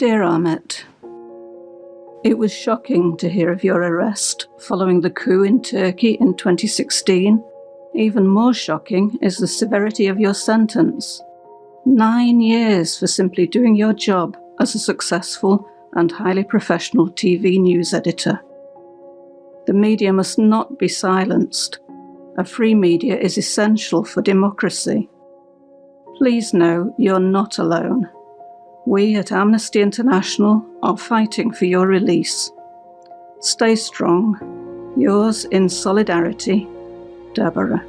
Dear Ahmet, it was shocking to hear of your arrest following the coup in Turkey in 2016. Even more shocking is the severity of your sentence. 9 years for simply doing your job as a successful and highly professional TV news editor. The media must not be silenced. A free media is essential for democracy. Please know you're not alone. We at Amnesty International are fighting for your release. Stay strong. Yours in solidarity, Deborah.